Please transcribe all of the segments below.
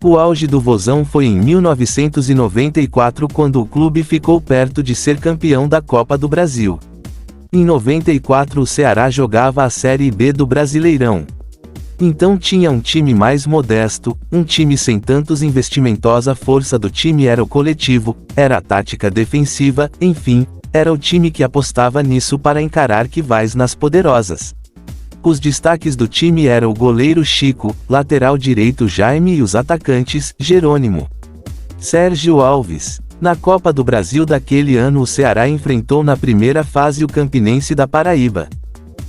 O auge do Vozão foi em 1994, quando o clube ficou perto de ser campeão da Copa do Brasil. Em 94 o Ceará jogava a Série B do Brasileirão. Então tinha um time mais modesto, um time sem tantos investimentos. A força do time era o coletivo, era a tática defensiva, enfim, era o time que apostava nisso para encarar rivais nas poderosas. Os destaques do time eram o goleiro Chico, lateral direito Jaime e os atacantes, Jerônimo, Sérgio Alves. Na Copa do Brasil daquele ano o Ceará enfrentou na primeira fase o Campinense da Paraíba.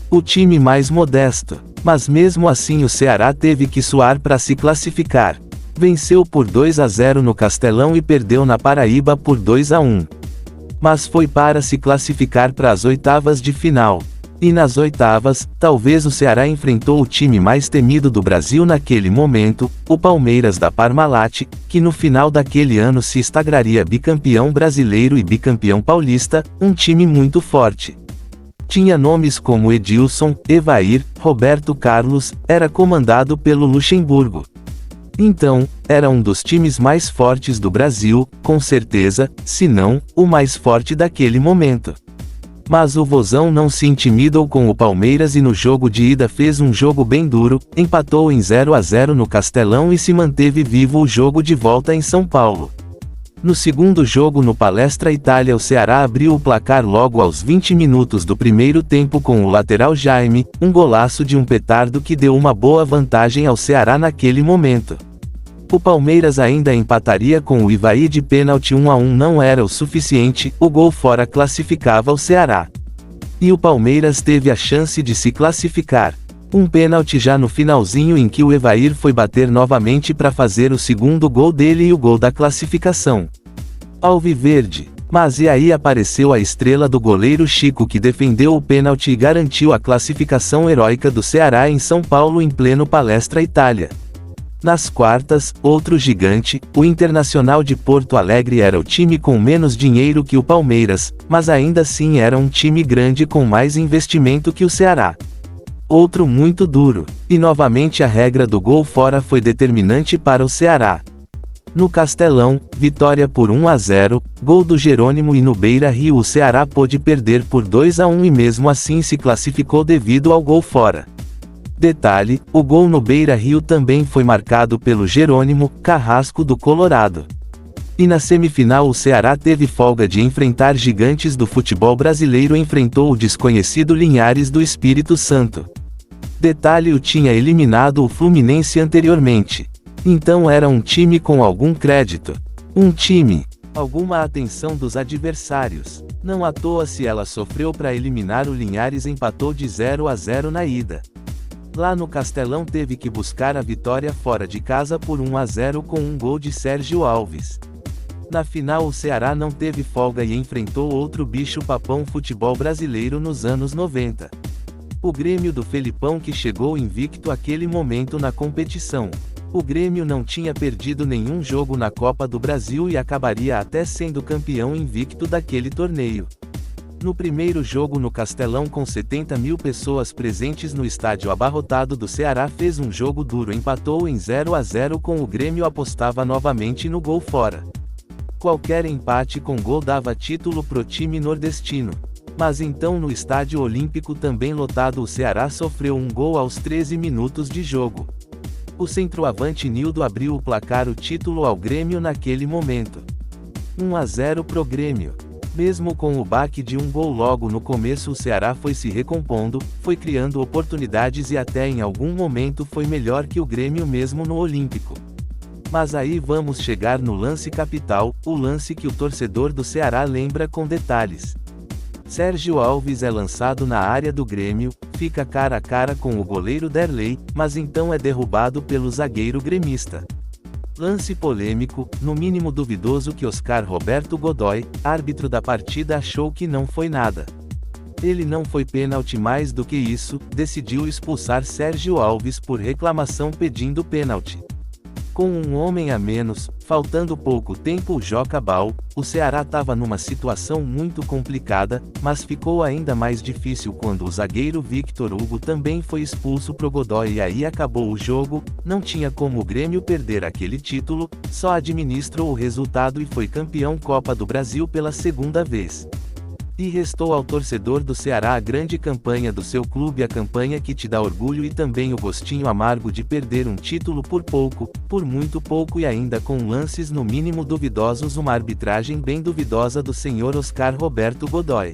O time mais modesto. Mas mesmo assim o Ceará teve que suar para se classificar. Venceu por 2-0 no Castelão e perdeu na Paraíba por 2-1. Mas foi para se classificar para as oitavas de final. E nas oitavas, talvez o Ceará enfrentou o time mais temido do Brasil naquele momento, o Palmeiras da Parmalat, que no final daquele ano se sagraria bicampeão brasileiro e bicampeão paulista, um time muito forte. Tinha nomes como Edilson, Evair, Roberto Carlos, era comandado pelo Luxemburgo. Então, era um dos times mais fortes do Brasil, com certeza, se não, o mais forte daquele momento. Mas o Vozão não se intimidou com o Palmeiras e no jogo de ida fez um jogo bem duro, empatou em 0-0 no Castelão e se manteve vivo o jogo de volta em São Paulo. No segundo jogo no Palestra Itália o Ceará abriu o placar logo aos 20 minutos do primeiro tempo com o lateral Jaime, um golaço de um petardo que deu uma boa vantagem ao Ceará naquele momento. O Palmeiras ainda empataria com o Ivaí de pênalti. 1-1 não era o suficiente, o gol fora classificava o Ceará. E o Palmeiras teve a chance de se classificar. Um pênalti já no finalzinho em que o Evair foi bater novamente para fazer o segundo gol dele e o gol da classificação alviverde. Mas e aí apareceu a estrela do goleiro Chico, que defendeu o pênalti e garantiu a classificação heróica do Ceará em São Paulo em pleno Palestra Itália. Nas quartas, outro gigante, o Internacional de Porto Alegre era o time com menos dinheiro que o Palmeiras, mas ainda assim era um time grande com mais investimento que o Ceará. Outro muito duro. E novamente a regra do gol fora foi determinante para o Ceará. No Castelão, vitória por 1-0, gol do Jerônimo, e no Beira-Rio o Ceará pôde perder por 2-1 e mesmo assim se classificou devido ao gol fora. Detalhe, o gol no Beira-Rio também foi marcado pelo Jerônimo, Carrasco do Colorado. E na semifinal o Ceará teve folga de enfrentar gigantes do futebol brasileiro, enfrentou o desconhecido Linhares do Espírito Santo. Detalhe, o tinha eliminado o Fluminense anteriormente. Então era um time com algum crédito. Um time, alguma atenção dos adversários. Não à toa se ela sofreu para eliminar o Linhares, empatou de 0-0 na ida. Lá no Castelão teve que buscar a vitória fora de casa por 1-0 com um gol de Sérgio Alves. Na final o Ceará não teve folga e enfrentou outro bicho-papão futebol brasileiro nos anos 90. O Grêmio do Felipão, que chegou invicto àquele momento na competição. O Grêmio não tinha perdido nenhum jogo na Copa do Brasil e acabaria até sendo campeão invicto daquele torneio. No primeiro jogo no Castelão, com 70 mil pessoas presentes no estádio abarrotado do Ceará, fez um jogo duro, empatou em 0-0 com o Grêmio, apostava novamente no gol fora. Qualquer empate com gol dava título pro time nordestino. Mas então no Estádio Olímpico, também lotado, o Ceará sofreu um gol aos 13 minutos de jogo. O centroavante Nildo abriu o placar, o título ao Grêmio naquele momento. 1-0 pro Grêmio. Mesmo com o baque de um gol logo no começo, o Ceará foi se recompondo, foi criando oportunidades e até em algum momento foi melhor que o Grêmio mesmo no Olímpico. Mas aí vamos chegar no lance capital, o lance que o torcedor do Ceará lembra com detalhes. Sérgio Alves é lançado na área do Grêmio, fica cara a cara com o goleiro Derlei, mas então é derrubado pelo zagueiro gremista. Lance polêmico, no mínimo duvidoso, que Oscar Roberto Godoy, árbitro da partida, achou que não foi nada. Ele não foi pênalti, mais do que isso, decidiu expulsar Sérgio Alves por reclamação pedindo pênalti. Com um homem a menos, faltando pouco tempo o Joca Bal, o Ceará estava numa situação muito complicada, mas ficou ainda mais difícil quando o zagueiro Victor Hugo também foi expulso pro Godoy e aí acabou o jogo. Não tinha como o Grêmio perder aquele título, só administrou o resultado e foi campeão Copa do Brasil pela segunda vez. E restou ao torcedor do Ceará a grande campanha do seu clube, a campanha que te dá orgulho e também o gostinho amargo de perder um título por pouco, por muito pouco e ainda com lances no mínimo duvidosos, uma arbitragem bem duvidosa do senhor Oscar Roberto Godoy.